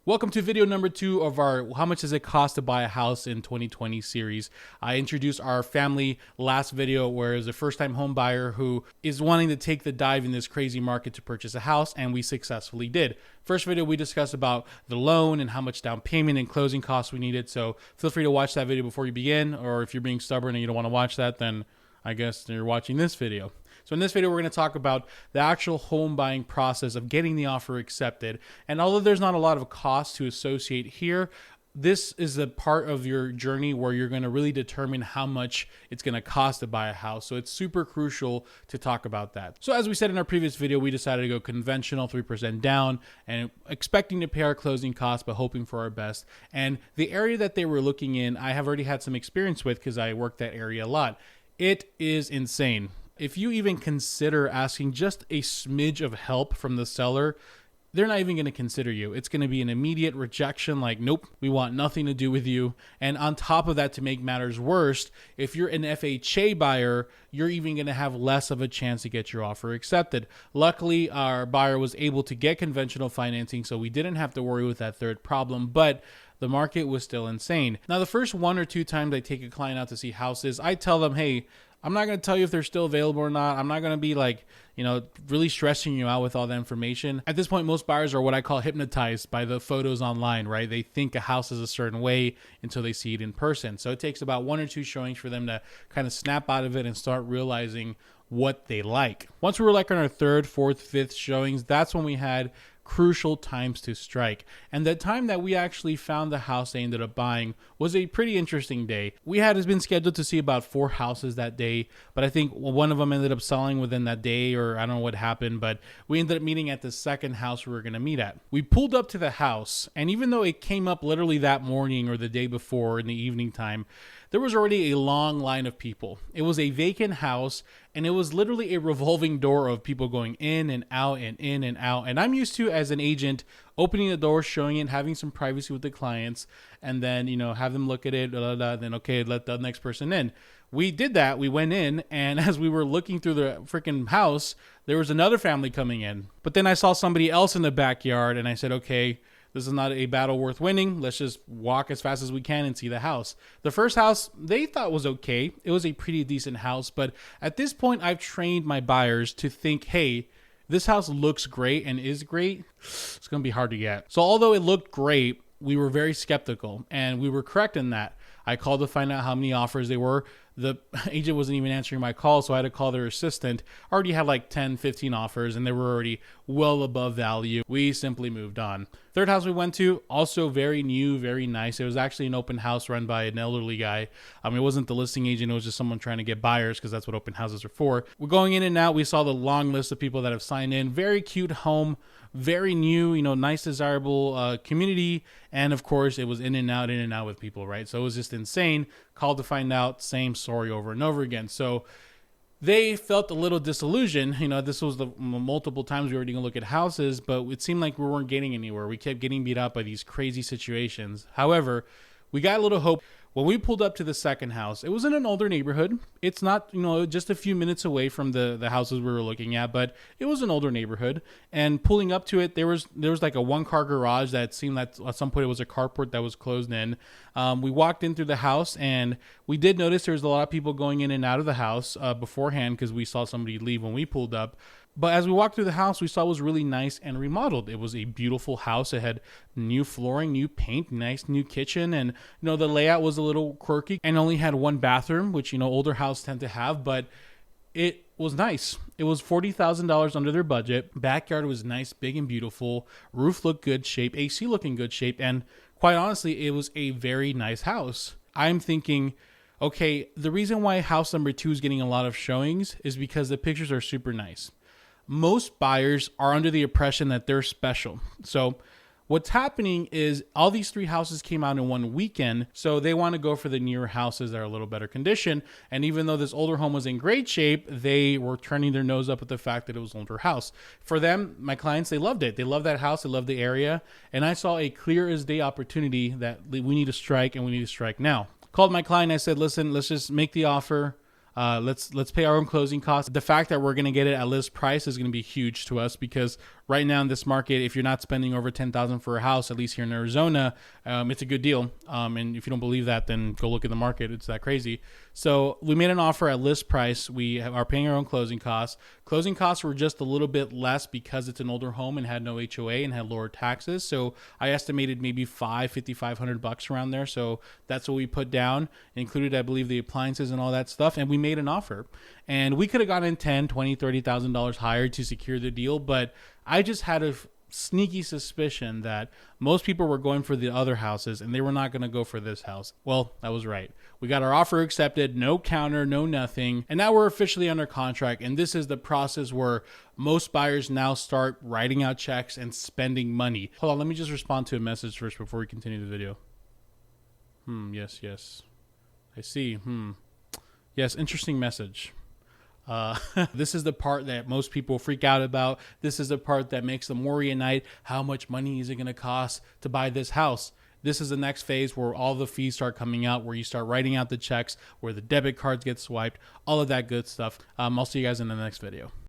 Welcome to video number 2 of our How Much Does It Cost to Buy a House in 2020 series. I introduced our family last video where it was a first-time home buyer who is wanting to take the dive in this crazy market to purchase a house, and we successfully did. First video, we discussed about the loan and how much down payment and closing costs we needed, so feel free to watch that video before you begin, or if you're being stubborn and you don't want to watch that, then I guess you're watching this video. So in this video, we're going to talk about the actual home buying process of getting the offer accepted. And although there's not a lot of cost to associate here, this is a part of your journey where you're going to really determine how much it's going to cost to buy a house. So it's super crucial to talk about that. So as we said in our previous video, we decided to go conventional, 3% down, and expecting to pay our closing costs, but hoping for our best. And the area that they were looking in, I have already had some experience with because I worked that area a lot. It is insane. If you even consider asking just a smidge of help from the seller, they're not even going to consider you. It's going to be an immediate rejection, like, nope, we want nothing to do with you. And on top of that, to make matters worse, if you're an FHA buyer, you're even going to have less of a chance to get your offer accepted. Luckily, our buyer was able to get conventional financing, so we didn't have to worry with that third problem, but the market was still insane. Now, the first 1 or 2 times I take a client out to see houses, I tell them, hey, I'm not going to tell you if they're still available or not. I'm not going to be like, really stressing you out with all the information. At this point, most buyers are what I call hypnotized by the photos online, right? They think a house is a certain way until they see it in person. So it takes about 1 or 2 showings for them to kind of snap out of it and start realizing what they like. Once we were like on our 3rd, 4th, 5th showings, that's when we had crucial times to strike. And the time that we actually found the house they ended up buying was a pretty interesting day. We had been scheduled to see about 4 houses that day, but I think one of them ended up selling within that day, or I don't know what happened, but we ended up meeting at the second house we were going to meet at. We pulled up to the house, and even though it came up literally that morning or the day before in the evening time, there was already a long line of people. It was a vacant house, and it was literally a revolving door of people going in and out and in and out. And I'm used to, as an agent, opening the door, showing it, having some privacy with the clients, and then, have them look at it, then okay, let the next person in. We did that. We went in, and as we were looking through the freaking house, there was another family coming in. But then I saw somebody else in the backyard, and I said, okay, this is not a battle worth winning. Let's just walk as fast as we can and see the house. The first house they thought was okay. It was a pretty decent house. But at this point, I've trained my buyers to think, hey, this house looks great and is great. It's going to be hard to get. So although it looked great, we were very skeptical, and we were correct in that. I called to find out how many offers they were. The agent wasn't even answering my call, so I had to call their assistant. Already had like 10, 15 offers, and they were already well above value. We simply moved on. Third house we went to, also very new, very nice. It was actually an open house run by an elderly guy. It wasn't the listing agent. It was just someone trying to get buyers, because that's what open houses are for. We're going in and out. We saw the long list of people that have signed in. Very cute home, very new, nice, desirable community. And of course, it was in and out with people, right? So it was just insane. Called to find out, same story over and over again. So they felt a little disillusioned. This was the multiple times we were going to look at houses, but it seemed like we weren't getting anywhere. We kept getting beat up by these crazy situations. However, we got a little hope. When we pulled up to the second house, it was in an older neighborhood. It's not, just a few minutes away from the houses we were looking at, but it was an older neighborhood. And pulling up to it, there was like a 1-car garage that seemed like at some point it was a carport that was closed in. We walked in through the house, and we did notice there was a lot of people going in and out of the house beforehand, because we saw somebody leave when we pulled up. But as we walked through the house, we saw it was really nice and remodeled. It was a beautiful house. It had new flooring, new paint, nice new kitchen. And, the layout was a little quirky and only had 1 bathroom, which, older houses tend to have. But it was nice. It was $40,000 under their budget. Backyard was nice, big and beautiful. Roof looked good shape. AC looked in good shape. And quite honestly, it was a very nice house. I'm thinking, okay, the reason why house number 2 is getting a lot of showings is because the pictures are super nice. Most buyers are under the impression that they're special. So what's happening is all these 3 houses came out in one weekend, so they want to go for the newer houses that are a little better condition. And even though this older home was in great shape, they were turning their nose up at the fact that it was an older house. For them, my clients, they loved it. They loved that house. They loved the area. And I saw a clear as day opportunity that we need to strike, and we need to strike now. Called my client. I said, listen, let's just make the offer. Let's pay our own closing costs. The fact that we're going to get it at list price is going to be huge to us, because right now in this market, if you're not spending over $10,000 for a house, at least here in Arizona, it's a good deal. And if you don't believe that, then go look at the market. It's that crazy. So we made an offer at list price. We are paying our own closing costs. Closing costs were just a little bit less because it's an older home and had no HOA and had lower taxes. So I estimated maybe $5,500 around there. So that's what we put down. It included, I believe, the appliances and all that stuff. And we made an offer. And we could have gotten $10,000, $20,000, $30,000 higher to secure the deal. But I just had a sneaky suspicion that most people were going for the other houses and they were not going to go for this house. Well, I was right. We got our offer accepted, no counter, no nothing. And now we're officially under contract. And this is the process where most buyers now start writing out checks and spending money. Hold on, let me just respond to a message first before we continue the video. Yes. I see. Yes, interesting message. This is the part that most people freak out about. This is the part that makes them worry at night. How much money is it going to cost to buy this house? This is the next phase where all the fees start coming out, where you start writing out the checks, where the debit cards get swiped, all of that good stuff. I'll see you guys in the next video.